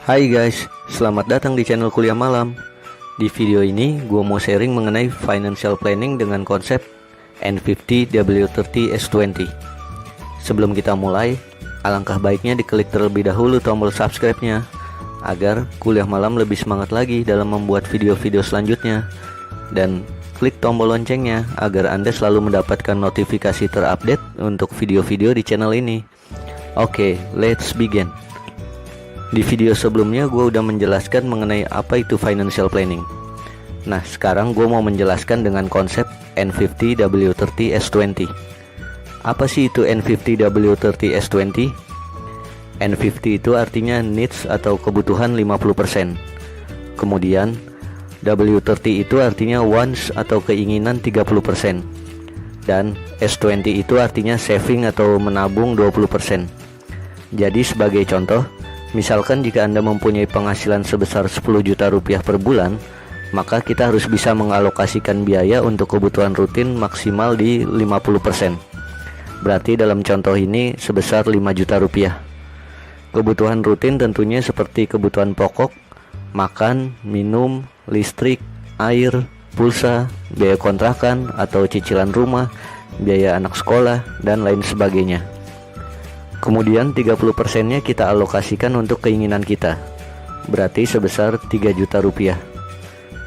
Hai guys, selamat datang di channel Kuliah Malam. Di video ini, gue mau sharing mengenai financial planning dengan konsep N50W30S20. Sebelum kita mulai, alangkah baiknya diklik terlebih dahulu tombol subscribe-nya, agar Kuliah Malam lebih semangat lagi dalam membuat video-video selanjutnya. Dan klik tombol loncengnya, agar Anda selalu mendapatkan notifikasi terupdate untuk video-video di channel ini. Oke, let's begin. Di video sebelumnya gue udah menjelaskan mengenai apa itu financial planning. Nah, sekarang gue mau menjelaskan dengan konsep N50W30S20. Apa sih itu N50W30S20? N50 itu artinya needs atau kebutuhan 50%. Kemudian W30 itu artinya wants atau keinginan 30%. Dan S20 itu artinya saving atau menabung 20%. Jadi sebagai contoh, misalkan jika Anda mempunyai penghasilan sebesar 10 juta rupiah per bulan, maka kita harus bisa mengalokasikan biaya untuk kebutuhan rutin maksimal di 50%. Berarti dalam contoh ini sebesar 5 juta rupiah. Kebutuhan rutin tentunya seperti kebutuhan pokok, makan, minum, listrik, air, pulsa, biaya kontrakan atau cicilan rumah, biaya anak sekolah, dan lain sebagainya. Kemudian 30%-nya kita alokasikan untuk keinginan kita, berarti sebesar 3 juta rupiah.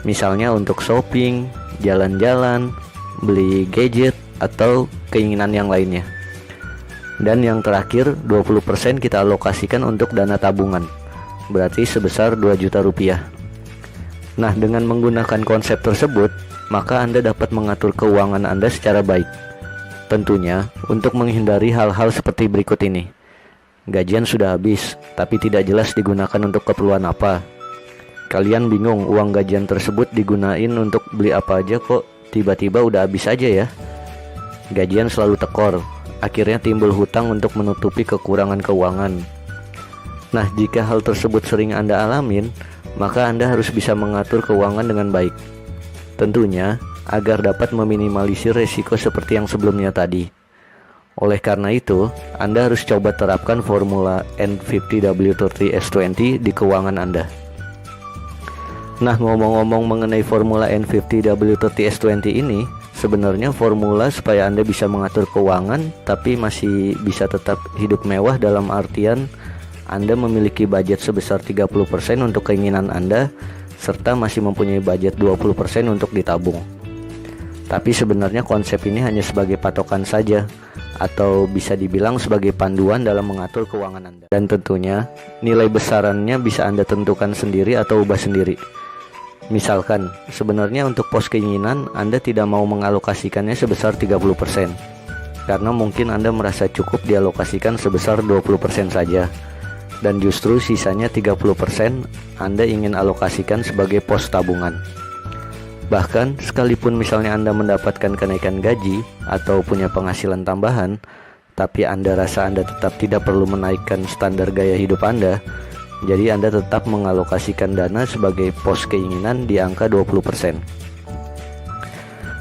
Misalnya untuk shopping, jalan-jalan, beli gadget, atau keinginan yang lainnya. Dan yang terakhir 20% kita alokasikan untuk dana tabungan, berarti sebesar 2 juta rupiah. Nah, dengan menggunakan konsep tersebut, maka Anda dapat mengatur keuangan Anda secara baik. Tentunya untuk menghindari hal-hal seperti berikut ini. Gajian sudah habis, tapi tidak jelas digunakan untuk keperluan apa. Kalian bingung uang gajian tersebut digunain untuk beli apa aja kok tiba-tiba udah habis aja ya. Gajian selalu tekor, akhirnya timbul hutang untuk menutupi kekurangan keuangan. Nah, jika hal tersebut sering Anda alamin, maka Anda harus bisa mengatur keuangan dengan baik. Tentunya agar dapat meminimalisir resiko seperti yang sebelumnya tadi. Oleh karena itu, Anda harus coba terapkan formula N50W30S20 di keuangan Anda. Nah, ngomong-ngomong mengenai formula N50W30S20 ini, sebenarnya formula supaya Anda bisa mengatur keuangan tapi masih bisa tetap hidup mewah, dalam artian Anda memiliki budget sebesar 30% untuk keinginan Anda, serta masih mempunyai budget 20% untuk ditabung. Tapi sebenarnya konsep ini hanya sebagai patokan saja, atau bisa dibilang sebagai panduan dalam mengatur keuangan Anda. Dan tentunya nilai besarannya bisa Anda tentukan sendiri atau ubah sendiri. Misalkan, sebenarnya untuk pos keinginan Anda tidak mau mengalokasikannya sebesar 30%, karena mungkin Anda merasa cukup dialokasikan sebesar 20% saja. Dan justru sisanya 30% Anda ingin alokasikan sebagai pos tabungan. Bahkan sekalipun misalnya Anda mendapatkan kenaikan gaji atau punya penghasilan tambahan, tapi Anda rasa Anda tetap tidak perlu menaikkan standar gaya hidup Anda, jadi Anda tetap mengalokasikan dana sebagai pos keinginan di angka 20%.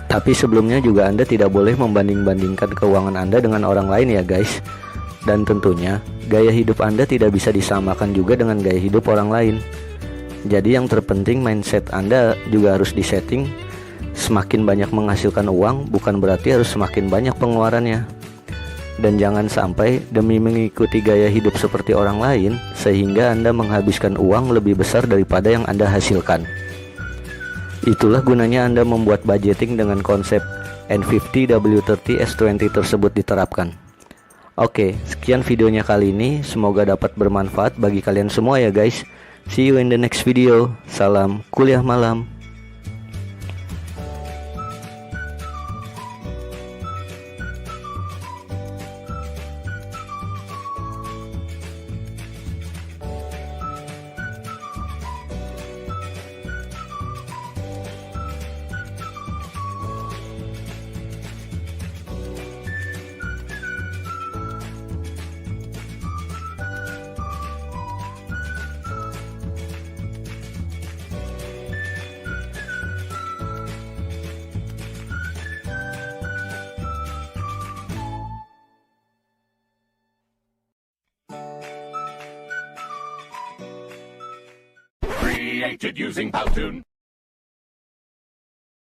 Tapi sebelumnya juga Anda tidak boleh membanding-bandingkan keuangan Anda dengan orang lain ya guys. Dan tentunya gaya hidup Anda tidak bisa disamakan juga dengan gaya hidup orang lain. Jadi yang terpenting mindset Anda juga harus disetting. Semakin banyak menghasilkan uang bukan berarti harus semakin banyak pengeluarannya. Dan jangan sampai demi mengikuti gaya hidup seperti orang lain sehingga Anda menghabiskan uang lebih besar daripada yang Anda hasilkan. Itulah gunanya Anda membuat budgeting dengan konsep N50W30S20 tersebut diterapkan. Oke, sekian videonya kali ini. Semoga dapat bermanfaat bagi kalian semua ya guys. See you in the next video. Salam kuliah malam. created using Powtoon.